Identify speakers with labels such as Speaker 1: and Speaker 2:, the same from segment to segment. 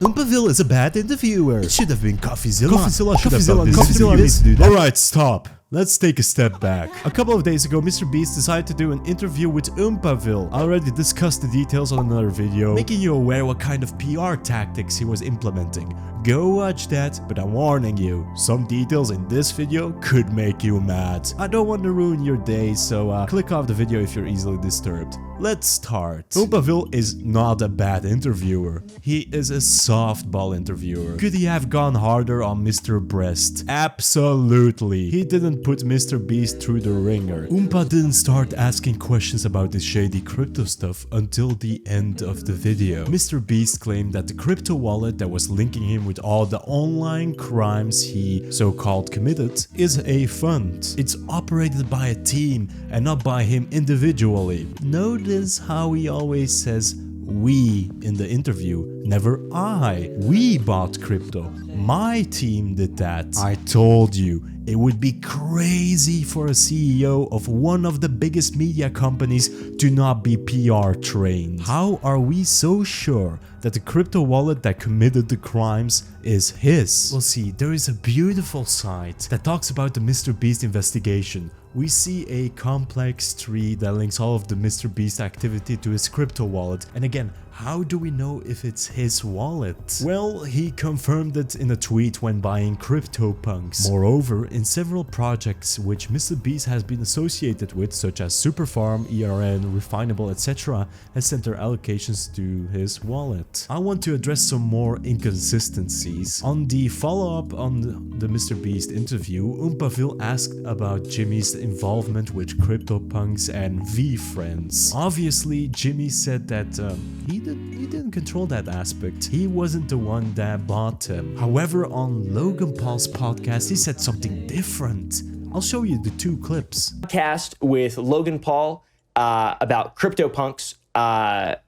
Speaker 1: Oompaville is a bad interviewer. It should have been Coffeezilla.
Speaker 2: Coffeezilla. Alright, stop. Let's take a step back. A couple of days ago, MrBeast decided to do an interview with Oompaville. I already discussed the details on another video, making you aware what kind of PR tactics he was implementing. Go watch that, but I'm warning you, some details in this video could make you mad. I don't want to ruin your day, so click off the video if you're easily disturbed. Let's start. Oompaville is not a bad interviewer. He is a softball interviewer. Could he have gone harder on Mr. Breast? Absolutely. He didn't put MrBeast through the ringer. Oompa didn't start asking questions about this shady crypto stuff until the end of the video. MrBeast claimed that the crypto wallet that was linking him with all the online crimes he so-called committed is a fund. It's operated by a team and not by him individually. Notice how he always says we in the interview, never I. We bought crypto. My team did that. I told you, it would be crazy for a CEO of one of the biggest media companies to not be PR trained. How are we so sure that the crypto wallet that committed the crimes is his? Well, see, there is a beautiful site that talks about the MrBeast investigation. We see a complex tree that links all of the MrBeast activity to his crypto wallet. And again, how do we know if it's his wallet? Well, he confirmed it in a tweet when buying CryptoPunks. Moreover, in several projects which MrBeast has been associated with, such as Superfarm, ERN, Refinable, etc., has sent their allocations to his wallet. I want to address some more inconsistencies. On the follow-up on the MrBeast interview, Oompaville asked about Jimmy's involvement with CryptoPunks and V-Friends. Obviously, Jimmy said that he didn't control that aspect. He wasn't the one that bought them. However, on Logan Paul's podcast, he said something different. I'll show you the two clips.
Speaker 3: Podcast with Logan Paul about CryptoPunks.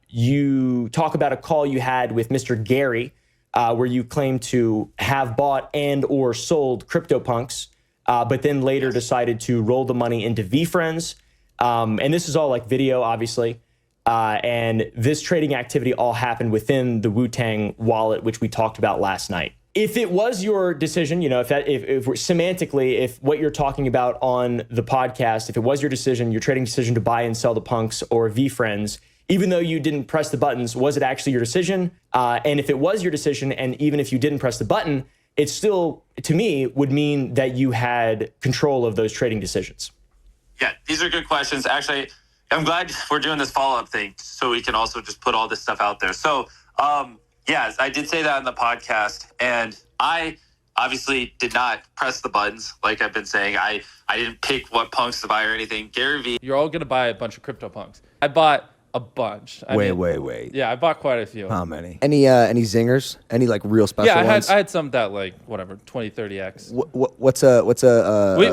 Speaker 3: You talk about a call you had with Mr. Gary, where you claim to have bought and or sold CryptoPunks, but then later decided to roll the money into VFriends. And this is all like video, obviously. And this trading activity all happened within the Wu-Tang wallet, which we talked about last night. If it was your decision, you know, if semantically, if what you're talking about on the podcast, if it was your decision, your trading decision to buy and sell the punks or VFriends, even though you didn't press the buttons, was it actually your decision? And if it was your decision, and even if you didn't press the button, it still, to me, would mean that you had control of those trading decisions.
Speaker 4: Yeah, these are good questions. Actually, I'm glad we're doing this follow-up thing so we can also just put all this stuff out there. So, yes, I did say that in the podcast, and I obviously did not press the buttons like I've been saying. I didn't pick what punks to buy or anything. Gary V.
Speaker 5: You're all going to buy a bunch of crypto punks. I bought a bunch.
Speaker 6: Wait.
Speaker 5: Yeah, I bought quite a few.
Speaker 6: How many? Any zingers? Any like real special ones?
Speaker 5: I had some that like whatever 20, 30x.
Speaker 6: What's a?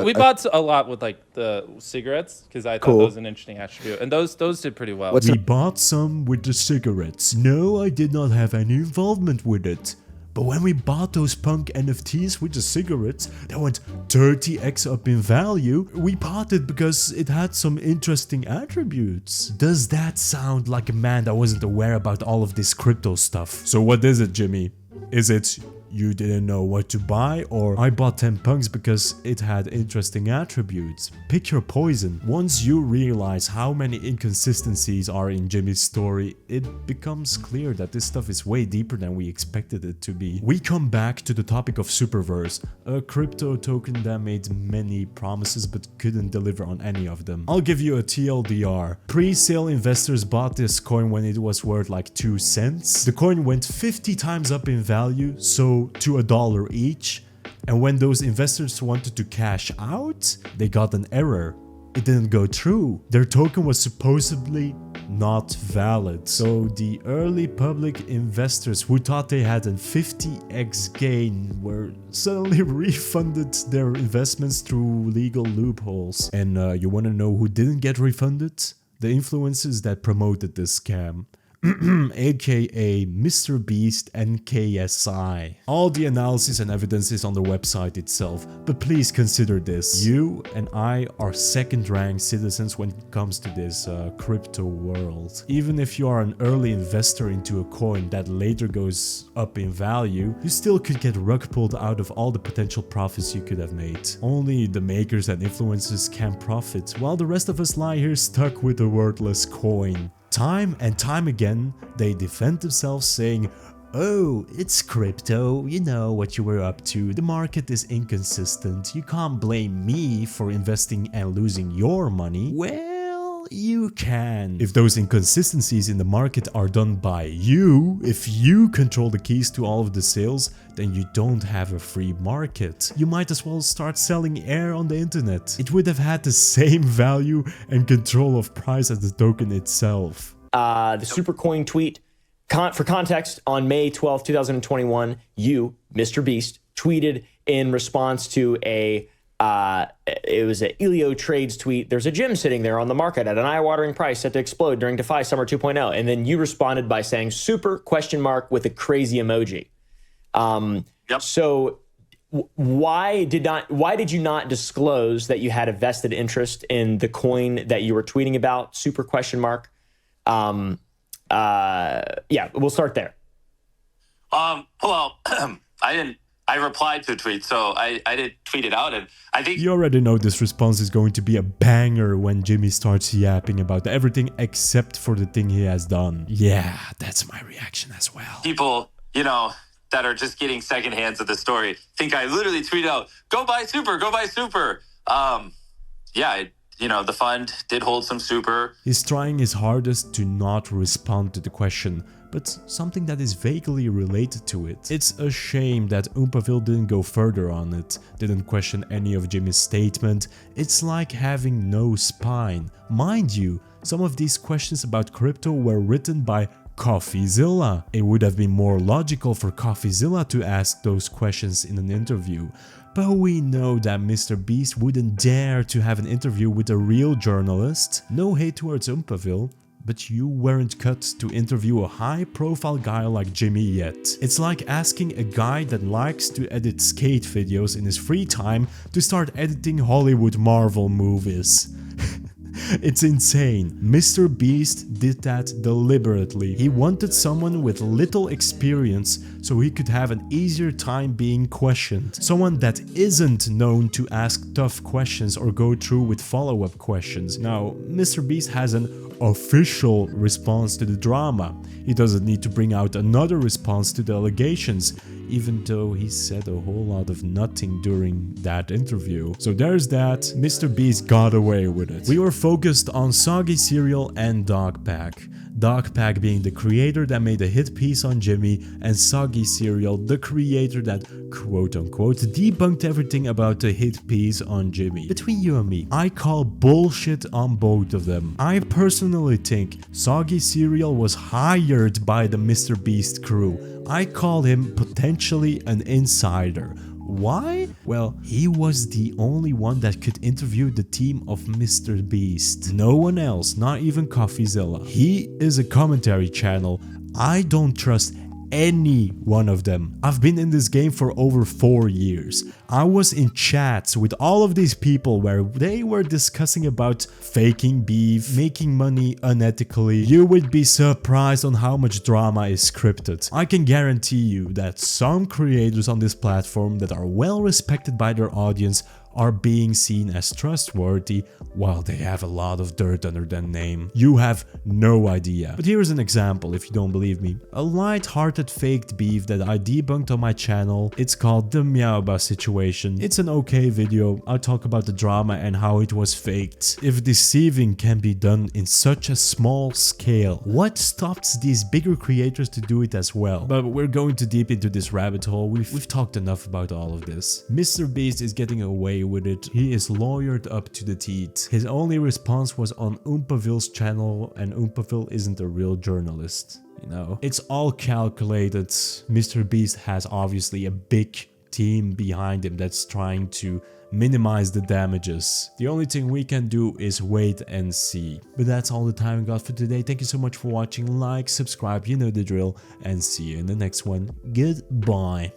Speaker 5: We bought a lot with like the cigarettes because I thought that was an interesting attribute, and those did pretty well.
Speaker 2: We bought some with the cigarettes. No, I did not have any involvement with it. But when we bought those punk NFTs with the cigarettes that went 30x up in value, we bought it because it had some interesting attributes. Does that sound like a man that wasn't aware about all of this crypto stuff? So what is it, Jimmy? Is it you didn't know what to buy, or I bought 10 punks because it had interesting attributes? Pick your poison. Once you realize how many inconsistencies are in Jimmy's story, it becomes clear that this stuff is way deeper than we expected it to be. We come back to the topic of SuperVerse, a crypto token that made many promises but couldn't deliver on any of them. I'll give you a TLDR. Pre-sale investors bought this coin when it was worth like 2 cents. The coin went 50 times up in value, so to $1 each, and when those investors wanted to cash out, they got an error. It didn't go through. Their token was supposedly not valid. So the early public investors who thought they had a 50x gain were suddenly refunded their investments through legal loopholes. And you want to know who didn't get refunded? The influencers that promoted this scam. aka MrBeast and KSI. All the analysis and evidence is on the website itself, but please consider this. You and I are second-rank citizens when it comes to this crypto world. Even if you are an early investor into a coin that later goes up in value, you still could get rug pulled out of all the potential profits you could have made. Only the makers and influencers can profit, while the rest of us lie here stuck with a worthless coin. Time and time again, they defend themselves saying, "Oh, it's crypto, you know what you were up to, the market is inconsistent, you can't blame me for investing and losing your money." Well, you can. If those inconsistencies in the market are done by you, if you control the keys to all of the sales, then you don't have a free market. You might as well start selling air on the internet. It would have had the same value and control of price as the token itself.
Speaker 3: The Supercoin tweet, for context, on May 12, 2021, you, MrBeast, tweeted in response to it was an Elio Trades tweet. "There's a gym sitting there on the market at an eye-watering price set to explode during DeFi Summer 2.0. And then you responded by saying super ? With a crazy emoji. So why did you not disclose that you had a vested interest in the coin that you were tweeting about? Super ? Yeah, we'll start there.
Speaker 4: Well, I replied to a tweet, so I didn't tweet it out, and I think
Speaker 2: you already know this response is going to be a banger when Jimmy starts yapping about everything except for the thing he has done. Yeah, that's my reaction as well.
Speaker 4: people, that are just getting second hands of the story think I literally tweeted out, "Go buy super, go buy super." The fund did hold some super.
Speaker 2: He's trying his hardest to not respond to the question, but something that is vaguely related to it. It's a shame that Oompaville didn't go further on it, didn't question any of Jimmy's statement. It's like having no spine. Mind you, some of these questions about crypto were written by CoffeeZilla. It would have been more logical for CoffeeZilla to ask those questions in an interview. But we know that MrBeast wouldn't dare to have an interview with a real journalist. No hate towards Oompaville, but you weren't cut to interview a high-profile guy like Jimmy yet. It's like asking a guy that likes to edit skate videos in his free time to start editing Hollywood Marvel movies. It's insane. MrBeast did that deliberately. He wanted someone with little experience so he could have an easier time being questioned. Someone that isn't known to ask tough questions or go through with follow-up questions. Now, MrBeast has an official response to the drama. He doesn't need to bring out another response to the allegations, even though he said a whole lot of nothing during that interview. So there's that. MrBeast got away with it. We were focused on Soggy Cereal and Dogpack. Dogpack being the creator that made a hit piece on Jimmy, and Soggy Cereal, the creator that quote-unquote debunked everything about the hit piece on Jimmy. Between you and me, I call bullshit on both of them. I personally think Soggy Cereal was hired by the MrBeast crew. I call him potentially an insider. Why? Well, he was the only one that could interview the team of MrBeast. No one else, not even CoffeeZilla. He is a commentary channel. I don't trust any one of them. I've been in this game for over 4 years. I was in chats with all of these people where they were discussing about faking beef, making money unethically. You would be surprised on how much drama is scripted. I can guarantee you that some creators on this platform that are well respected by their audience are being seen as trustworthy while they have a lot of dirt under their name. You have no idea. But here's an example if you don't believe me. A light-hearted faked beef that I debunked on my channel. It's called the Meowba situation. It's an okay video. I talk about the drama and how it was faked. If deceiving can be done in such a small scale, what stops these bigger creators to do it as well? But we're going too deep into this rabbit hole. We've talked enough about all of this. MrBeast is getting away with it. He is lawyered up to the teeth. His only response was on Oompaville's channel, and Oompaville isn't a real journalist. It's all calculated. MrBeast has obviously a big team behind him that's trying to minimize the damages. The only thing we can do is wait and see. But that's all the time we got for today. Thank you so much for watching. Like, subscribe, you know the drill, and see you in the next one. Goodbye.